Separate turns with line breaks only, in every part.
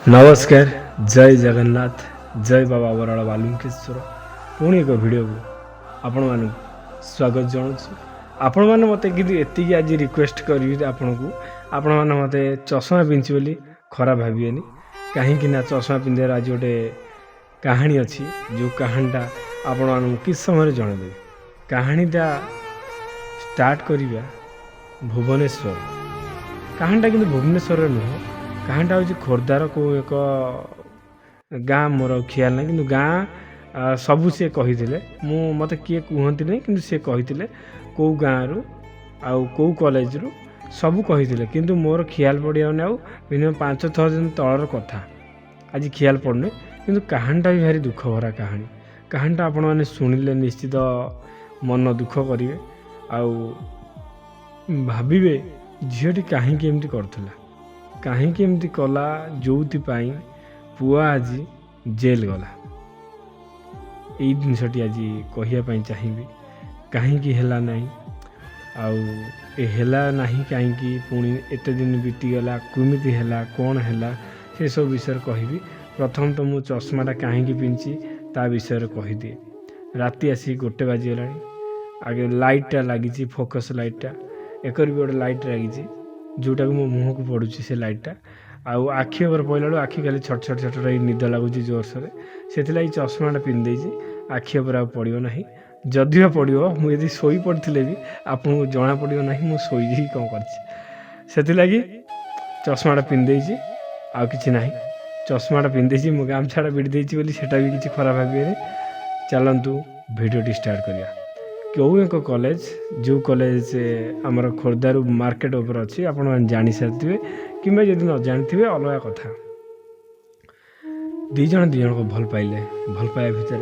नमस्कार जय जगन्नाथ जय बाबा बराड़ बालुकेश्वर पुणी एक भिडियो को आपण मान स्वागत जनाऊँ आपण मैंने मत कि आज रिक्वेस्ट करी आपण को आपण मैंने मत चषमा पिंधि बोली खराब भाविएनि कहीं चषमा पिंधार आज गोटे कहानी अच्छी जो कहानीटा आपण मान कि समय जनदेवी कहानीटा स्टार्ट करवा भुवनेश्वर कहानीटा कि भुवनेश्वर नुह कहानीटा हूँ खोर्धार को एक गाँ मोर ख्याल ना कि गाँ सबू सी कही मत किए कहती नहीं कि सी कही कौ गाँ रु आउ कौ कॉलेज रु सबू कही किंतु मोर ख्याल पड़ियानी आउ मिनिमम 5-6 दिन तलर कथा आज ख्याल पड़ने किंतु कहानीटा भी भारी दुख भरा कहानीटा आपण मैंने शुणिले निश्चित मन दुख करेंगे आउ भाविबे झीटी कहीं करथिला कहीं कला जो पुआ आज जेल गला यही जिनसटी आज कहवाई चाहिए कहीं है ना आउ कहीं पुणी एत दिन बीतीगला कमिटी है कौन है से सब विषय कहि प्रथम तो मु चश्माटा कहीं पिंधि ता विषय कहीदिए राति आसी 1 बाजीगला आगे लाइटा लगी फोकस लाइटा एक भी गोटे लाइट लगी जोटा को मो मुँह को पड़ुची से लाइटा आउ आखि उपर पड़ा आखि खाली छट छट छट निद लगुच जोरसोर से चश्माटा पिंधे आखि उपर पड़ो ना जदि पड़ो मुझे शोई पड़ी भी आपको जना पड़ो ना मुझे शोई कौन कर चश्माटा पिंधे आउ कि ना चश्माटा पिंधे मो गामछाटा भिड़ी देती सेटा भी किसी खराब भाविए चलतु भिडियोटी स्टार्ट करिया क्यों एक कॉलेज जो कॉलेज आमर खोर्धारू मार्केट ऊपर अच्छी आपण जानी सारी कि न जानी अलग कथा दीज को भल पाइले भल पाइबा भितर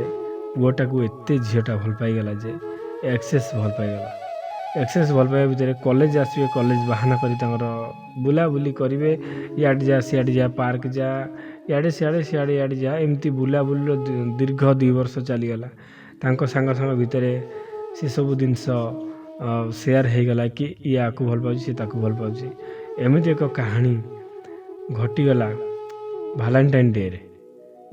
पुआटा को एत झीटा भल पाईगला जे एक्सेस भल पाईगला एक्सेस भल पाइबा भितर कॉलेज आसवे कॉलेज बाहाना कर बुलाबुली करेंगे इे जा सियाड़े जा पार्क जा इे सियाड़े जा एमती बुलाबुली दीर्घ 2 वर्ष चलीगला सांग भितर से सब जिनस सेयार हो गला कि या भल पाऊँ सी भल पाऊँ एमती एक कहानी घटीगला भालेंटाइन डे रे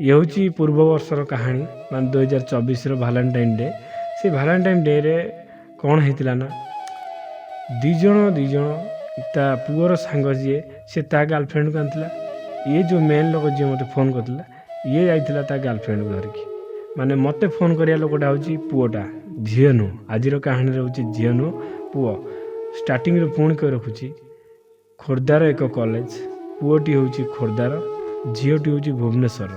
ये हूँ पूर्व वर्षर कहानी मान 2024 भालेंटाइन डे से भालेंटाइन डे रे कौन होता ना दीज ता पुअर सांग जी से गर्लफ्रेंड को आनता ये जो मेन लोक जी मत फोन करता ये जाइला ता गर्लफ्रेंड को धरिकी माने मते फोन करिया लोकटा हूँ पुओटा झील नु आज कहानी हूँ झील नु पुओ स्टार्टिंग पुणी कह रखुची खोर्धार एक कॉलेज पुओटी हूँ खोर्धार झीटी हूँ भुवनेश्वर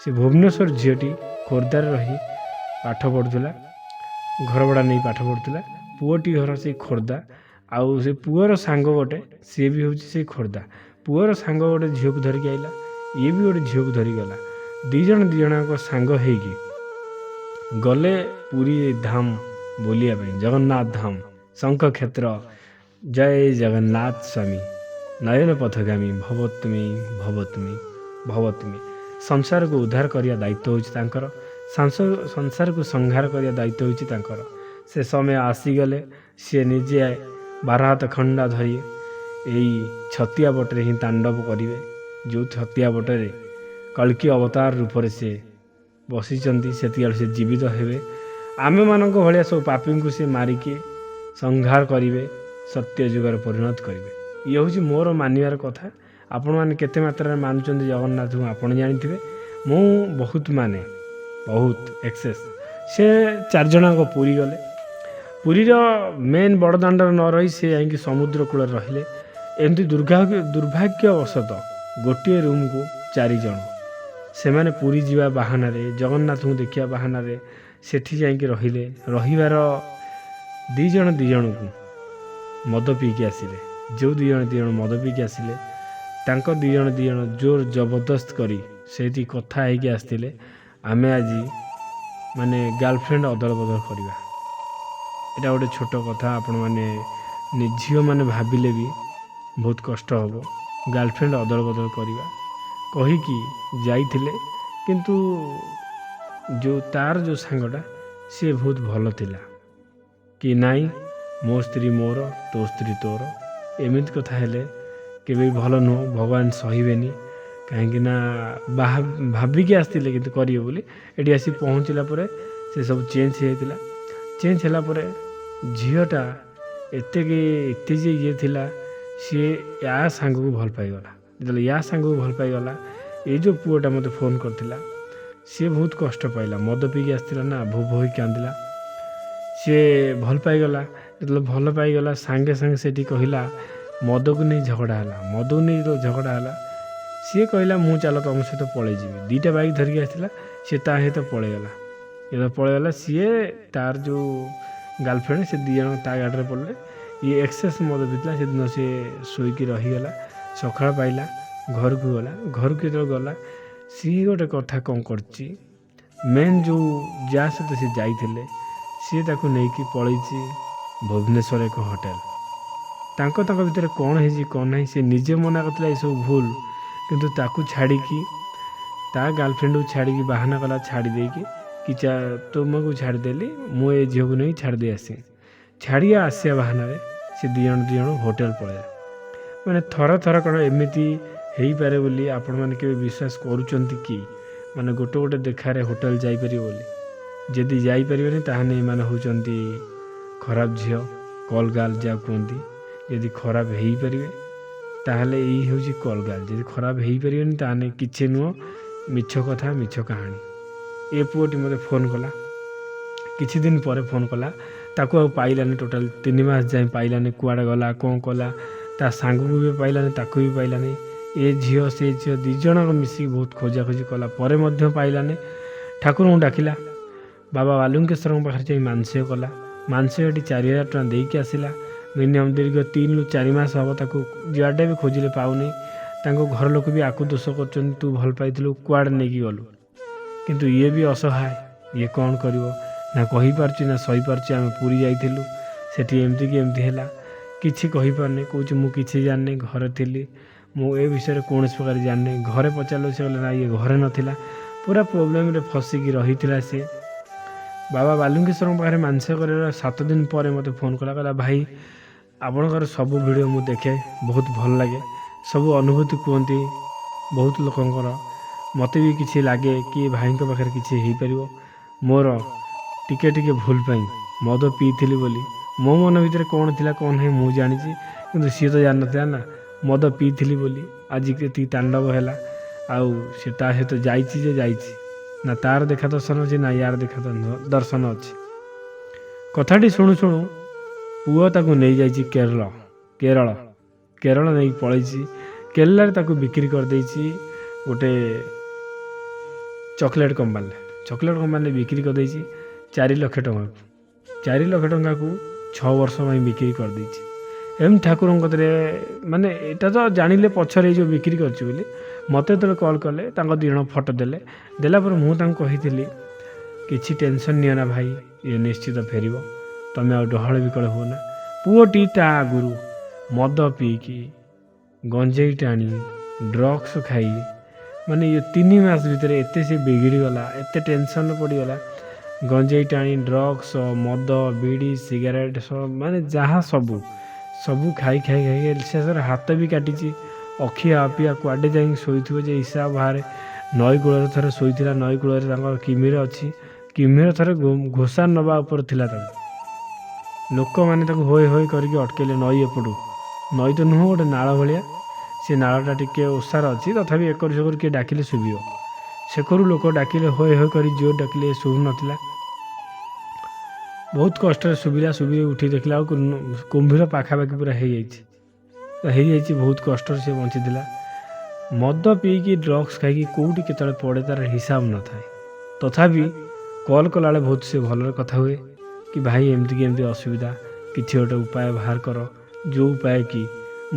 से भुवनेश्वर झीटी खोर्धार रही पाठ पढ़ुला घर भड़ा नहीं पाठ पढ़ुला पुओटी घर से खोर्धा आउ से पुअर सांग गोटे सी भी हूँ से खोर्धा पुअर सांग गोटे झील को धरिकी आइला ये भी गोटे झील को धरिक गला दीज सांग होगी गले पुरी धाम बुलिया जगन्नाथ धाम शंख क्षेत्र जय जगन्नाथ स्वामी नयन पथगामी भवतुमी भवतुमी भवतुमी संसार को उद्धार करिया दायित्व होची संसार को संहार करिया दायित्व होची से समय आसीगले सी निजे 12 हाथ खंडा धरी यही छतिया बटरे ही तांडव करेंगे जो छतिया बटरे कल्कि अवतार रूप से बसीचंती से जीवित हेबे आमे मानक भलिया सब पापी को सी मारिकी संहार करेंगे सत्य जुगर परिणत करेंगे ये हूँ मोर मानवर कथा आपण मैंने केते मात्रा मानुंट जगन्नाथ को आप जानी मु बहुत माने बहुत एक्सेस से 4 जन पुरी गले पुरीर मेन बड़दाण्डर न रही से जाकि समुद्र कूल रहिले एमती दुर्भाग्यवशत गोटे रूम को 4 जन से माने पुरी जीवा बाहाना रे जगन्नाथ को देखिया बाहाना रे सेठी जाकि रहिले रहिबार 2 जन को मद पीकी आसिले जो 2 जन मद पीकी आसिले तांको 2 जन जोर जबरदस्त करी सेठी कथा होगी आसते आमे आज माने गर्लफ्रेंड अदल बदल करवा एटा गोटे छोट कथा आपण मैंने झील मैंने भाविले भी बहुत कष्ट हम गर्लफ्रेंड अदल बदल करवा कहीकि जाइथिले किंतु जो तार जो सांगटा सी बहुत भल थिला कि नाई मो स्त्री मोर तो स्त्री तोर एमती कथा हेले केबे भल नुह भगवान सहीबेनी କାହିଁକି ନା ଭାବିକି ଆସିଥିଲେ କିନ୍ତୁ କରିବେ ବୋଲି। ଏଠି ଆସି ପହଞ୍ଚିଲା ପରେ ସେ ସବୁ ଚେଞ୍ଜ ହେଇଯାଇଥିଲା। ଚେଞ୍ଜ ହେଲା ପରେ ଝିଅଟା ଏତେ ଯେ ଇଏ ଥିଲା, ସିଏ ୟା ସାଙ୍ଗକୁ ଭଲ ପାଇଗଲା। ଯେତେବେଳେ ୟା ସାଙ୍ଗକୁ ଭଲ ପାଇଗଲା, ଏଇ ଯେଉଁ ପୁଅଟା ମୋତେ ଫୋନ୍ କରିଥିଲା ସିଏ ବହୁତ କଷ୍ଟ ପାଇଲା। ମଦ ପିଇକି ଆସିଥିଲା ନା, ଭୋ ଭୋ ହୋଇ କାନ୍ଦିଲା। ସିଏ ଭଲ ପାଇଗଲା। ଯେତେବେଳେ ଭଲ ପାଇଗଲା ସାଙ୍ଗେ ସାଙ୍ଗେ ସେଠି କହିଲା, ମଦକୁ ନେଇ ଝଗଡ଼ା ହେଲା। ମଦକୁ ନେଇ ଯେତେବେଳେ ଝଗଡ଼ା ହେଲା, ସିଏ କହିଲା ମୁଁ ଚାଲ ତୁମ ସହିତ ପଳେଇଯିବି। 2ଟା ବାଇକ୍ ଧରିକି ଆସିଥିଲା, ସିଏ ତା ସହିତ ପଳେଇଗଲା। ଯେତେବେଳେ ପଳେଇଗଲା, ସିଏ ତାର ଯେଉଁ ଗାର୍ଲଫ୍ରେଣ୍ଡ, ସେ 2 ଜଣ ତା ଗାଡ଼ିରେ ପଡ଼ିଲେ। ଇଏ ଏକ୍ସେସ୍ ମଦ ପିଇଥିଲା। ସେଦିନ ସିଏ ଶୋଇକି ରହିଗଲା। ସକାଳ ପାଇଲା, ଘରକୁ ଗଲା। ଘରକୁ ଯେତେବେଳେ ଗଲା, ସିଏ ଗୋଟେ କଥା କ'ଣ କରିଛି, ମେନ୍ ଯେଉଁ ଯାହା ସହିତ ସେ ଯାଇଥିଲେ ସିଏ ତାକୁ ନେଇକି ପଳେଇଛି ଭୁବନେଶ୍ୱର ଏକ ହୋଟେଲ। ତାଙ୍କ ଭିତରେ କ'ଣ ହେଇଛି କ'ଣ ନାହିଁ, ସେ ନିଜେ ମନା କରିଥିଲା ଏସବୁ ଭୁଲ, କିନ୍ତୁ ତାକୁ ଛାଡ଼ିକି, ତା ଗାର୍ଲଫ୍ରେଣ୍ଡକୁ ଛାଡ଼ିକି ବାହାନା କଲା ଛାଡ଼ି ଦେଇକି କି ତୁମକୁ ଛାଡ଼ିଦେଲି, ମୁଁ ଏ ଝିଅକୁ ନେଇ ଛାଡ଼ି ଦେଇ ଆସି। ଛାଡ଼ି ଆସିବା ବାହାନାରେ ସେ 2 ଜଣ ହୋଟେଲ ପଳେଇଲା। ମାନେ ଥର କ'ଣ ଏମିତି ହେଇପାରେ ବୋଲି ଆପଣମାନେ କେବେ ବିଶ୍ୱାସ କରୁଛନ୍ତି କି? ମାନେ ଗୋଟେ ଦେଖାରେ ହୋଟେଲ ଯାଇପାରିବ ବୋଲି? ଯଦି ଯାଇପାରିବେନି ତାହେଲେ ଏମାନେ ହେଉଛନ୍ତି ଖରାପ ଝିଅ, କଲ୍ ଗାର୍ଲ ଯାହା କୁହନ୍ତି। ଯଦି ଖରାପ ହେଇପାରିବେ ତାହେଲେ ଏଇ ହେଉଛି କଲ୍ ଗାର୍ଲ। ଯଦି ଖରାପ ହେଇପାରିବେନି ତାହେଲେ କିଛି ନୁହଁ, ମିଛ କଥା, ମିଛ କାହାଣୀ। ଏ ପୁଅଟି ମୋତେ ଫୋନ୍ କଲା, କିଛି ଦିନ ପରେ ଫୋନ୍ କଲା। ତାକୁ ଆଉ ପାଇଲାନି, ଟୋଟାଲ 3 ମାସ ଯାଏଁ ପାଇଲାନି। କୁଆଡ଼େ ଗଲା, କ'ଣ କଲା, ତା ସାଙ୍ଗକୁ ବି ପାଇଲାନି, ତାକୁ ବି ପାଇଲାନି। ଏ ଝିଅ ସେ ଝିଅ 2 ଜଣଙ୍କ ମିଶିକି ବହୁତ ଖୋଜାଖୋଜି କଲା ପରେ ମଧ୍ୟ ପାଇଲାନି। ଠାକୁରଙ୍କୁ ଡାକିଲା, ବାବା ବାଲୁଙ୍କେଶ୍ୱରଙ୍କ ପାଖରେ ଯାଇ ମାନସିକ କଲା। ମାନସିକ ଏଠି 4,000 ଟଙ୍କା ଦେଇକି ଆସିଲା। ମିନିମମ୍ ଦୀର୍ଘ 3 ରୁ 4 ମାସ ହେବ ତାକୁ ଯୁଆଡ଼େ ବି ଖୋଜିଲେ ପାଉନି। ତାଙ୍କ ଘର ଲୋକ ବି ଆକୁ ଦୋଷ କରୁଛନ୍ତି, ତୁ ଭଲ ପାଇଥିଲୁ, କୁଆଡ଼େ ନେଇକି ଗଲୁ। କିନ୍ତୁ ଇଏ ବି ଅସହାୟ। ଇଏ କ'ଣ କରିବ, ନା କହିପାରୁଛି ନା ସହିପାରୁଛି। ଆମେ ପୁରୀ ଯାଇଥିଲୁ, ସେଠି ଏମିତି ହେଲା, କିଛି କହିପାରୁନି। କହୁଛି ମୁଁ କିଛି ଜାଣିନି, ଘରେ ଥିଲି, ମୁଁ ଏ ବିଷୟରେ କୌଣସି ପ୍ରକାର ଜାଣିନି। ଘରେ ପଚାରିଲେ ସେ କହିଲେ ନା ଇଏ ଘରେ ନଥିଲା। ପୁରା ପ୍ରୋବ୍ଲେମ୍ରେ ଫସିକି ରହିଥିଲା ସେ। ବାବା ବାଲୁଙ୍କେଶ୍ୱରଙ୍କ ପାଖରେ ମାନସିକ କରିବାର 7 ଦିନ ପରେ ମୋତେ ଫୋନ୍ କଲା, କହିଲା ଭାଇ ଆପଣଙ୍କର ସବୁ ଭିଡ଼ିଓ ମୁଁ ଦେଖେ, ବହୁତ ଭଲ ଲାଗେ। ସବୁ ଅନୁଭୂତି କୁହନ୍ତି ବହୁତ ଲୋକଙ୍କର। ମୋତେ ବି କିଛି ଲାଗେ କି ଭାଇଙ୍କ ପାଖରେ କିଛି ହେଇପାରିବ। ମୋର ଟିକେ ଭୁଲ ପାଇଁ ମଦ ପିଇଥିଲି ବୋଲି, ମୋ ମନ ଭିତରେ କ'ଣ ଥିଲା କ'ଣ ନାହିଁ ମୁଁ ଜାଣିଛି, କିନ୍ତୁ ସିଏ ତ ଜାଣିନଥିଲା ନା। ମଦ ପିଇଥିଲି ବୋଲି ଆଜି ଏତିକି ତାଣ୍ଡବ ହେଲା। ଆଉ ସେ ତା ସହିତ ଯାଇଛି ନା, ତାର ଦେଖା ଦର୍ଶନ ଅଛି ନା ୟାର ଦେଖା ଦର୍ଶନ ଅଛି। କଥାଟି ଶୁଣୁ ପୁଅ ତାକୁ ନେଇଯାଇଛି କେରଳ ନେଇକି ପଳେଇଛି। କେରଳରେ ତାକୁ ବିକ୍ରି କରିଦେଇଛି ଗୋଟେ ଚକୋଲେଟ୍ କମ୍ପାନୀରେ ବିକ୍ରି କରିଦେଇଛି 4 ଲକ୍ଷ ଟଙ୍କାକୁ। 4 ଲକ୍ଷ ଟଙ୍କାକୁ 6 ବର୍ଷ ପାଇଁ ବିକ୍ରି କରିଦେଇଛି। ଏମିତି ଠାକୁରଙ୍କ କତିରେ, ମାନେ ଏଇଟା ତ ଜାଣିଲେ ପଛରେ ଏଇ ଯେଉଁ ବିକ୍ରି କରିଛି ବୋଲି। ମୋତେ ଯେତେବେଳେ କଲ୍ କଲେ, ତାଙ୍କ 2 ଜଣ ଫଟୋ ଦେଲା ପରେ ମୁଁ ତାଙ୍କୁ କହିଥିଲି କିଛି ଟେନସନ୍ ନିଅ ନା ଭାଇ, ଇଏ ନିଶ୍ଚିତ ଫେରିବ, ତୁମେ ଆଉ ଡହଳ ବିକଳ ହୁଅ ନା। ପୁଅଟି ତା ଆଗରୁ ମଦ ପିଇକି, ଗଞ୍ଜେଇ ଟାଣି, ଡ୍ରଗ୍ସ ଖାଇ, ମାନେ ଇଏ 3 ମାସ ଭିତରେ ଏତେ ସେ ବିଗିଡ଼ିଗଲା, ଏତେ ଟେନସନ୍ରେ ପଡ଼ିଗଲା। ଗଞ୍ଜେଇ ଟାଣି, ଡ୍ରଗ୍ସ, ମଦ, ବିଡ଼ି, ସିଗାରେଟ୍, ମାନେ ଯାହା ସବୁ ଖାଇ ଶେଷରେ ହାତ ବି କାଟିଛି। ଅଖିଆ ଅପିଆ କୁଆଡ଼େ ଯାଇକି ଶୋଇଥିବ ଯେ ହିସାବ ବାହାରେ। ନଈ କୂଳରେ ଥରେ ଶୋଇଥିଲା। ନଈ କୂଳରେ ତାଙ୍କର କିମିର ଅଛି। କିମିର ଥରେ ଘୋଷା ନେବା ଉପରେ ଥିଲା ତାକୁ। ଲୋକମାନେ ତାକୁ ହୋଇ କରିକି ଅଟକେଇଲେ ନଈ ଏପଟୁ। ନଈ ତ ନୁହଁ, ଗୋଟେ ନାଳ ଭଳିଆ। ସେ ନାଳଟା ଟିକେ ଓସାର ଅଛି, ତଥାପି ଏକରୁ ସେକରୁ କିଏ ଡାକିଲେ ଶୁଭିବ। ସେକରୁ ଲୋକ ଡାକିଲେ ହୋଇ କରି ଜୋର ଡାକିଲେ, ଶୁଭୁନଥିଲା। ବହୁତ କଷ୍ଟରେ ଶୁଭିଲା। ଉଠି ଦେଖିଲା ଆଉ କୁମ୍ଭୀର ପାଖାପାଖି ପୁରା ହେଇଯାଇଛି। ବହୁତ କଷ୍ଟରେ ସେ ବଞ୍ଚିଥିଲା। ମଦ ପିଇକି, ଡ୍ରଗ୍ସ ଖାଇକି କେଉଁଠି କେତେବେଳେ ପଡ଼େ ତା'ର ହିସାବ ନଥାଏ। ତଥାପି କଲ୍ କଲାବେଳେ ବହୁତ ସେ ଭଲରେ କଥା ହୁଏ କି ଭାଇ ଏମିତି ଅସୁବିଧା, କିଛି ଗୋଟେ ଉପାୟ ବାହାର କର, ଯେଉଁ ଉପାୟ କି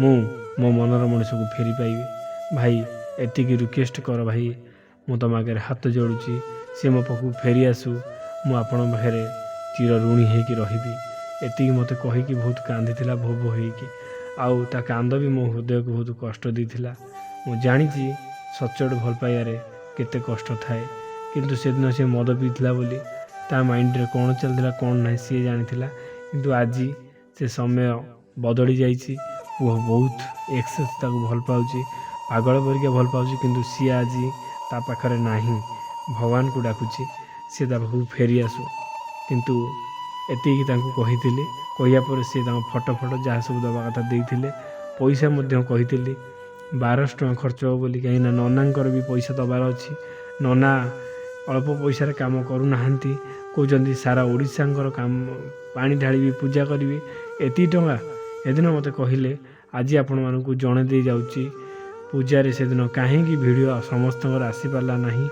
ମୁଁ ମୋ ମନର ମଣିଷକୁ ଫେରି ପାଇବି। ଭାଇ ଏତିକି ରିକ୍ୱେଷ୍ଟ କର ଭାଇ, ମୁଁ ତୁମ ଆଗରେ ହାତ ଯୋଡ଼ୁଛି, ସେ ମୋ ପାଖକୁ ଫେରି ଆସୁ, ମୁଁ ଆପଣଙ୍କ ପାଖରେ ଚିର ଋଣୀ ହେଇକି ରହିବି। ଏତିକି ମୋତେ କହିକି ବହୁତ କାନ୍ଦିଥିଲା ଭୋ ହେଇକି। ଆଉ ତା କାନ୍ଦ ବି ମୋ ହୃଦୟକୁ ବହୁତ କଷ୍ଟ ଦେଇଥିଲା। ମୁଁ ଜାଣିଛି ସଚ୍ଚୋଟ ଭଲ ପାଇବାରେ କେତେ କଷ୍ଟ ଥାଏ, କିନ୍ତୁ ସେଦିନ ସେ ମଦ ପିଇଥିଲା ବୋଲି ତା ମାଇଣ୍ଡରେ କ'ଣ ଚାଲିଥିଲା କ'ଣ ନାହିଁ ସିଏ ଜାଣିଥିଲା। କିନ୍ତୁ ଆଜି ସେ ସମୟ ବଦଳି ଯାଇଛି। ପୁଅ ବହୁତ ଏକ୍ସେସ୍ ତାକୁ ଭଲ ପାଉଛି। ପାଗଳ ପରିକା ଭଲ ପାଉଛି, କିନ୍ତୁ ସିଏ ଆଜି ତା ପାଖରେ ନାହିଁ। ଭଗବାନଙ୍କୁ ଡାକୁଛି ସିଏ ତା ପାଖକୁ ଫେରି ଆସୁ। କିନ୍ତୁ ଏତିକି ତାଙ୍କୁ କହିଥିଲି। କହିବା ପରେ ସିଏ ତାଙ୍କ ଫଟୋ ଯାହା ସବୁ ଦେବା କଥା ଦେଇଥିଲେ। ପଇସା ମଧ୍ୟ କହିଥିଲି 1200 ଟଙ୍କା ଖର୍ଚ୍ଚ ହେବ ବୋଲି, କାହିଁକିନା ନନାଙ୍କର ବି ପଇସା ଦେବାର ଅଛି। ନନା ଅଳ୍ପ ପଇସାରେ କାମ କରୁନାହାନ୍ତି, କହୁଛନ୍ତି ସାରା ଓଡ଼ିଶାଙ୍କର କାମ ପାଣି ଢାଳିବି, ପୂଜା କରିବି, ଏତିକି ଟଙ୍କା। ଏଦିନ ମୋତେ କହିଲେ ଆଜି ଆପଣମାନଙ୍କୁ ଜଣେଇ ଦେଇ ଯାଉଛି ପୂଜାରେ ସେଦିନ କାହିଁକି ଭିଡ଼ିଓ ସମସ୍ତଙ୍କର ଆସିପାରିଲା ନାହିଁ।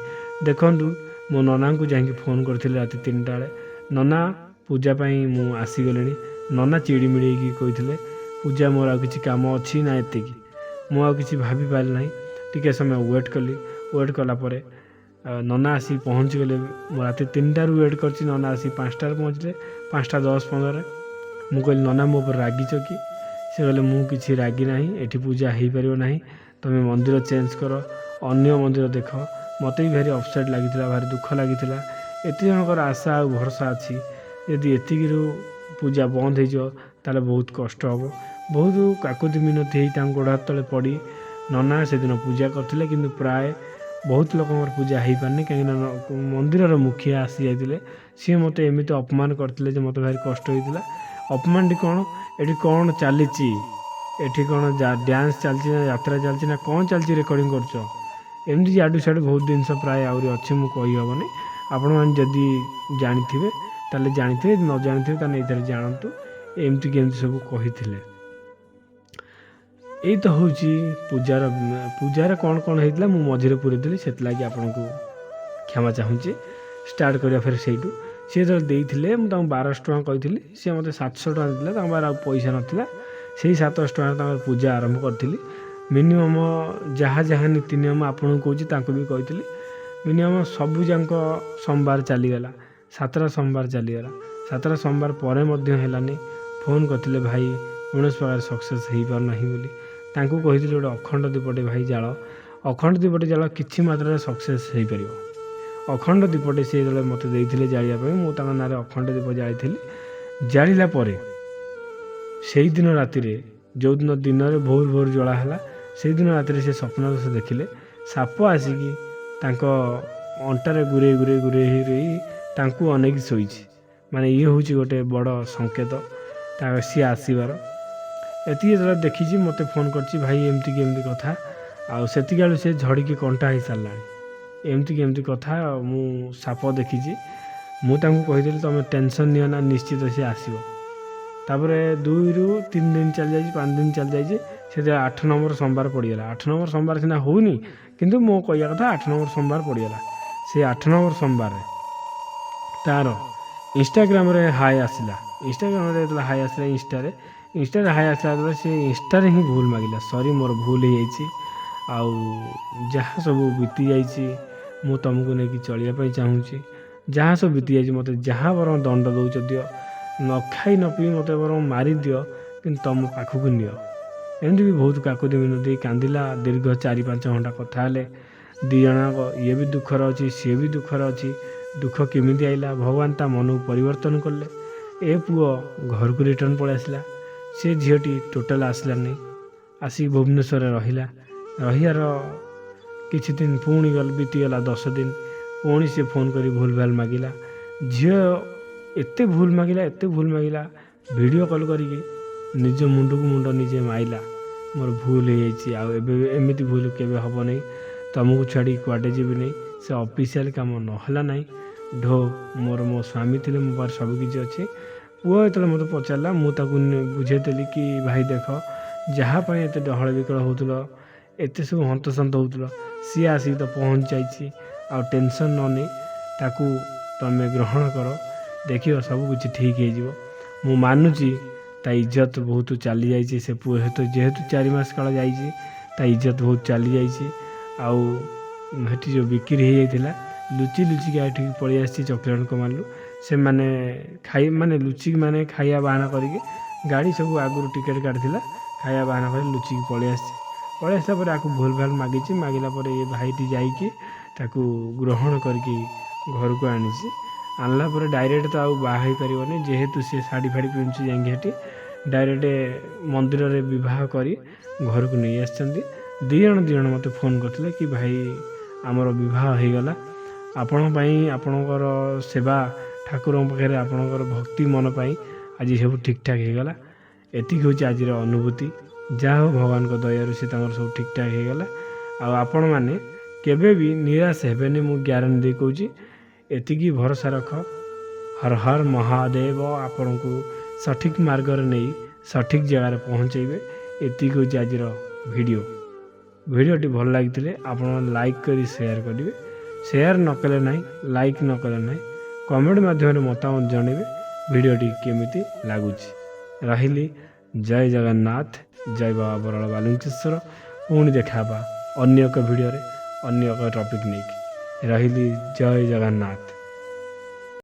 ଦେଖନ୍ତୁ ମୋ ନନାଙ୍କୁ ଯାଇକି ଫୋନ୍ କରିଥିଲି ରାତି 3ଟା ବେଳେ, ନନା ପୂଜା ପାଇଁ ମୁଁ ଆସିଗଲିଣି। ନନା ଚିଡ଼ିମିଡ଼ି ହେଇକି କହିଥିଲେ ପୂଜା ମୋର ଆଉ କିଛି କାମ ଅଛି ନା ଏତିକି। ମୁଁ ଆଉ କିଛି ଭାବିପାରିଲି ନାହିଁ। ଟିକେ ସମୟ ୱେଟ୍ କଲି। ୱେଟ୍ କଲା ପରେ ନନା ଆସିକି ପହଞ୍ଚିଗଲେ। ମୁଁ ରାତି 3ଟାରୁ ୱେଟ୍ କରିଛି, ନନା ଆସିକି 5ଟାରେ ପହଞ୍ଚିଲେ। 5ଟା 10-15 ମୁଁ କହିଲି ନନା ମୋ ଉପରେ ରାଗିଛ କି? ସେ କହିଲେ ମୁଁ କିଛି ରାଗି ନାହିଁ, ଏଠି ପୂଜା ହେଇପାରିବ ନାହିଁ, ତୁମେ ମନ୍ଦିର ଚେଞ୍ଜ କର, ଅନ୍ୟ ମନ୍ଦିର ଦେଖ। ମୋତେ ବି ଭାରି ଅପସେଟ୍ ଲାଗିଥିଲା, ଭାରି ଦୁଃଖ ଲାଗିଥିଲା। ଏତେ ଜଣଙ୍କର ଆଶା ଆଉ ଭରସା ଅଛି, ଯଦି ଏତିକିରୁ ପୂଜା ବନ୍ଦ ହେଇଯିବ ତାହେଲେ ବହୁତ କଷ୍ଟ ହେବ। ବହୁତ କାକୁତି ମିନତି ହେଇ ତାଙ୍କ ଗୋଡ଼ ହାତ ତଳେ ପଡ଼ି ନନା ସେଦିନ ପୂଜା କରିଥିଲେ। କିନ୍ତୁ ପ୍ରାୟ ବହୁତ ଲୋକଙ୍କର ପୂଜା ହେଇପାରିନି, କାହିଁକିନା ମନ୍ଦିରର ମୁଖିଆ ଆସିଯାଇଥିଲେ। ସିଏ ମୋତେ ଏମିତି ଅପମାନ କରିଥିଲେ ଯେ ମୋତେ ଭାରି କଷ୍ଟ ହେଇଥିଲା। ଅପମାନଟି କ'ଣ, ଏଠି କ'ଣ ଚାଲିଛି, ଏଠି କ'ଣ ଡ୍ୟାନ୍ସ ଚାଲିଛି ନା ଯାତ୍ରା ଚାଲିଛି ନା କ'ଣ ଚାଲିଛି, ରେକର୍ଡ଼ିଂ କରୁଛ, ଏମିତି ଇଆଡ଼ୁ ସିଆଡ଼ୁ ବହୁତ ଜିନିଷ ପ୍ରାୟ ଆହୁରି ଅଛି, ମୁଁ କହିହେବନି। ଆପଣମାନେ ଯଦି ଜାଣିଥିବେ ତାହେଲେ ଜାଣିଥିବେ, ନ ଜାଣିଥିବେ ତାହେଲେ ଏଇଥିରେ ଜାଣନ୍ତୁ। ଏମିତି କେମିତି ସବୁ କହିଥିଲେ। ଏଇ ତ ହେଉଛି ପୂଜାରେ କ'ଣ ହେଇଥିଲା ମୁଁ ମଝିରେ ପୁରେଇଥିଲି, ସେଥିଲାଗି ଆପଣଙ୍କୁ କ୍ଷମା ଚାହୁଁଛି। ଷ୍ଟାର୍ଟ କରିବା ଫେର ସେଇଠୁ। ସିଏ ଯେତେବେଳେ ଦେଇଥିଲେ ମୁଁ ତାଙ୍କୁ 1200 ଟଙ୍କା କହିଥିଲି, ସିଏ ମୋତେ 700 ଟଙ୍କା ଦେଇଥିଲେ। ତାଙ୍କ ପାଖରେ ଆଉ ପଇସା ନଥିଲା। ସେଇ 700 ଟଙ୍କାରେ ତାଙ୍କର ପୂଜା ଆରମ୍ଭ କରିଥିଲି। ମିନିମମ୍ ଯାହା ନୀତି ନିୟମ ଆପଣଙ୍କୁ କହୁଛି ତାଙ୍କୁ ବି କହିଥିଲି। ମିନିମମ୍ ସବୁଯାକ ସୋମବାର ଚାଲିଗଲା, 7ଟା ସୋମବାର ଚାଲିଗଲା। 7ଟା ସୋମବାର ପରେ ମଧ୍ୟ ହେଲାନି। ଫୋନ୍ କରିଥିଲେ ଭାଇ କୌଣସି ପ୍ରକାର ସକ୍ସେସ୍ ହେଇପାରୁନାହିଁ ବୋଲି। ତାଙ୍କୁ କହିଥିଲି ଗୋଟେ ଅଖଣ୍ଡ ଦୀପଟେ ଭାଇ ଜାଳ, ଅଖଣ୍ଡ ଦୀପଟେ ଜାଳ କିଛି ମାତ୍ରାରେ ସକ୍ସେସ୍ ହେଇପାରିବ। ଅଖଣ୍ଡ ଦୀପଟେ ସେ ଯେତେବେଳେ ମୋତେ ଦେଇଥିଲେ ଜାଳିବା ପାଇଁ, ମୁଁ ତାଙ୍କ ନାଁରେ ଅଖଣ୍ଡ ଦୀପ ଜାଳିଥିଲି। ଜାଳିଲା ପରେ ସେଇଦିନ ରାତିରେ, ଯେଉଁଦିନ ଦିନରେ ଭୋର ଜଳା ହେଲା, ସେଇଦିନ ରାତିରେ ସେ ସ୍ୱପ୍ନ ଦେଖିଲେ ସାପ ଆସିକି ତାଙ୍କ ଅଣ୍ଟାରେ ଗୁରେଇ ତାଙ୍କୁ ଅନେଇକି ଶୋଇଛି। ମାନେ ଇଏ ହେଉଛି ଗୋଟେ ବଡ଼ ସଂକେତ ସିଏ ଆସିବାର। ଏତିକି ଯେତେବେଳେ ଦେଖିଛି ମୋତେ ଫୋନ୍ କରିଛି ଭାଇ ଏମିତି କଥା। ଆଉ ସେତିକିବେଳୁ ସେ ଝଡ଼ିକି କଣ୍ଟା ହେଇସାରିଲାଣି। ଏମିତି କଥା, ମୁଁ ସାପ ଦେଖିଛି। ମୁଁ ତାଙ୍କୁ କହିଥିଲି ତୁମେ ଟେନସନ୍ ନିଅ ନା, ନିଶ୍ଚିତ ସେ ଆସିବ। ତାପରେ 2ରୁ 3 ଦିନ ଚାଲିଯାଇଛି, 5 ଦିନ ଚାଲିଯାଇଛି। ସେଥିରେ 8 ନମ୍ବର ସୋମବାର ପଡ଼ିଗଲା। 8 ନମ୍ବର ସୋମବାର ସିନା ହେଉନି, କିନ୍ତୁ ମୋ କହିବା କଥା 8 ନମ୍ବର ସୋମବାର ପଡ଼ିଗଲା। ସେ 8 ନମ୍ବର ସୋମବାରରେ ତା'ର ଇନଷ୍ଟାଗ୍ରାମରେ ହାଏ ଆସିଲା। ଇନଷ୍ଟାଗ୍ରାମରେ ଯେତେବେଳେ ହାଏ ଆସିଲା, ଇନଷ୍ଟାରେ ହାଏ ଆସିଲା ଯେତେବେଳେ ସେ ଇନଷ୍ଟାରେ ହିଁ ଭୁଲ ମାଗିଲା, ସରି ମୋର ଭୁଲ ହେଇଯାଇଛି, ଆଉ ଯାହା ସବୁ ବିତି ଯାଇଛି ମୁଁ ତୁମକୁ ନେଇକି ଚଳିବା ପାଇଁ ଚାହୁଁଛି। ଯାହା ସବୁ ବିତି ଯାଇଛି ମୋତେ ଯାହା ବରଂ ଦଣ୍ଡ ଦେଉଛ ଦିଅ, ନ ଖାଇ ନ ପିଇ ମୋତେ ବରଂ ମାରିଦିଅ, କିନ୍ତୁ ତୁମ ପାଖକୁ ନିଅ। ଏମିତି ବି ବହୁତ କାକୁତି ମିନତି କାନ୍ଦିଲା। ଦୀର୍ଘ 4-5 ଘଣ୍ଟା କଥା ହେଲେ। 2 ଜଣଙ୍କ, ଇଏ ବି ଦୁଃଖରେ ଅଛି, ସିଏ ବି ଦୁଃଖରେ ଅଛି। ଦୁଃଖ କେମିତି ଆଇଲା, ଭଗବାନ ତା ମନକୁ ପରିବର୍ତ୍ତନ କଲେ। ଏ ପୁଅ ଘରକୁ ରିଟର୍ନ ପଳେଇ ଆସିଲା। ସେ ଝିଅଟି ଟୋଟାଲ୍ ଆସିଲାନି, ଆସିକି ଭୁବନେଶ୍ୱରରେ ରହିଲା। ରହିବାର କିଛି ଦିନ ପୁଣି ବିତିଗଲା 10 ଦିନ। ପୁଣି ସେ ଫୋନ୍ କରି ଭୁଲ ଭାଲ ମାଗିଲା। ଝିଅ ଏତେ ଭୁଲ ମାଗିଲା, ଭିଡ଼ିଓ କଲ୍ କରିକି ନିଜ ମୁଣ୍ଡକୁ ମୁଣ୍ଡ ନିଜେ ମାଇଲା, ମୋର ଭୁଲ ହେଇଯାଇଛି, ଆଉ ଏବେ ଏମିତି ଭୁଲ କେବେ ହେବ ନାହିଁ, ତୁମକୁ ଛାଡ଼ି କୁଆଡ଼େ ଯିବିନି। ସେ ଅଫିସିଆଲ କାମ ନହେଲା ନାହିଁ। ମୋ ସ୍ୱାମୀ ଥିଲେ, ମୋ ପାଖରେ ସବୁକିଛି ଅଛି। ପୁଅ ଯେତେବେଳେ ମୋତେ ପଚାରିଲା, ମୁଁ ତାକୁ ବୁଝେଇଦେଲି କି ଭାଇ ଦେଖ, ଯାହା ପାଇଁ ଏତେ ଡହଳ ବିକଳ ହେଉଥିଲ, ଏତେ ସବୁ ହନ୍ତସନ୍ତ ହେଉଥିଲ, ସିଏ ଆସିକି ତ ପହଞ୍ଚି ଯାଇଛି। ଆଉ ଟେନସନ୍ ନ ନେଇ ତାକୁ ତୁମେ ଗ୍ରହଣ କର, ଦେଖିବ ସବୁକିଛି ଠିକ୍ ହେଇଯିବ। ମୁଁ ମାନୁଛି ତା ଇଜ୍ଜତ ବହୁତ ଚାଲିଯାଇଛି। ସେ ପୁଅ ଯେହେତୁ 4 ମାସ କାଳ ଯାଇଛି, ତା ଇଜ୍ଜତ ବହୁତ ଚାଲିଯାଇଛି। ଆଉ ସେଠି ଯେଉଁ ବିକ୍ରି ହେଇଯାଇଥିଲା, ଲୁଚିକା ଏଠିକି ପଳେଇ ଆସିଛି ଚକ୍ଲେଟ୍ ମାରିଲୁ। ସେମାନେ ଲୁଚିକି ଖାଇବା ବାହାନା କରିକି, ଗାଡ଼ି ସବୁ ଆଗରୁ ଟିକେଟ୍ କାଟିଥିଲା, ଖାଇବା ବାହାନା କରି ଲୁଚିକି ପଳେଇ ଆସିଲା ପରେ ଆକୁ ଭୁଲ ଭାଲ ମାଗିଛି। ମାଗିଲା ପରେ ଏ ଭାଇଟି ଯାଇକି ତାକୁ ଗ୍ରହଣ କରିକି ଘରକୁ ଆଣିଛି। ଆଣିଲା ପରେ ଡାଇରେକ୍ଟ ତ ଆଉ ବାହା ହେଇପାରିବନି, ଯେହେତୁ ସେ ଶାଢ଼ୀ ଫାଡ଼ି ପିନ୍ଧୁଛି, ଯାଇକି ସେଠି ଡାଇରେକ୍ଟ ମନ୍ଦିରରେ ବିବାହ କରି ଘରକୁ ନେଇ ଆସିଛନ୍ତି। ଦୁଇ ଜଣ ମୋତେ ଫୋନ୍ କରିଥିଲେ କି ଭାଇ ଆମର ବିବାହ ହେଇଗଲା, ଆପଣଙ୍କ ପାଇଁ ଆପଣଙ୍କର ସେବା ଠାକୁରଙ୍କ ପାଖରେ ଆପଣଙ୍କର ଭକ୍ତି ମନ ପାଇଁ ଆଜି ସବୁ ଠିକ୍ଠାକ୍ ହେଇଗଲା। ଏତିକି ହେଉଛି ଆଜିର ଅନୁଭୂତି। ଯାହା ହଉ ଭଗବାନଙ୍କ ଦୟାରୁ ସେ ତାଙ୍କର ସବୁ ଠିକ୍ଠାକ୍ ହେଇଗଲା। ଆଉ ଆପଣମାନେ କେବେ ବି ନିରାଶ ହେବେନି, ମୁଁ ଗ୍ୟାରେଣ୍ଟି ଦେଇ କହୁଛି। ଏତିକି ଭରସା ରଖ। ହର ହର ମହାଦେବ ଆପଣଙ୍କୁ ସଠିକ୍ ମାର୍ଗରେ ନେଇ ସଠିକ୍ ଜାଗାରେ ପହଞ୍ଚେଇବେ। ଏତିକି ହେଉଛି ଆଜିର ଭିଡ଼ିଓଟି ଭଲ ଲାଗିଥିଲେ ଆପଣ ଲାଇକ୍ କରି ସେୟାର କରିବେ। ସେୟାର ନ କଲେ ନାହିଁ, ଲାଇକ୍ ନ କଲେ ନାହିଁ, କମେଣ୍ଟ ମାଧ୍ୟମରେ ମତାମତ ଜଣାଇବେ ଭିଡ଼ିଓଟି କେମିତି ଲାଗୁଛି। ରହିଲି, ଜୟ ଜଗନ୍ନାଥ, ଜୟ ବାବା ବରାଳ ବାଲୁଙ୍କେଶ୍ୱର। ପୁଣି ଦେଖା ହେବା ଅନ୍ୟ ଏକ ଭିଡ଼ିଓରେ, ଅନ୍ୟ ଏକ ଟପିକ୍ ନେଇକି। ରହିଲି, ଜୟ ଜଗନ୍ନାଥ।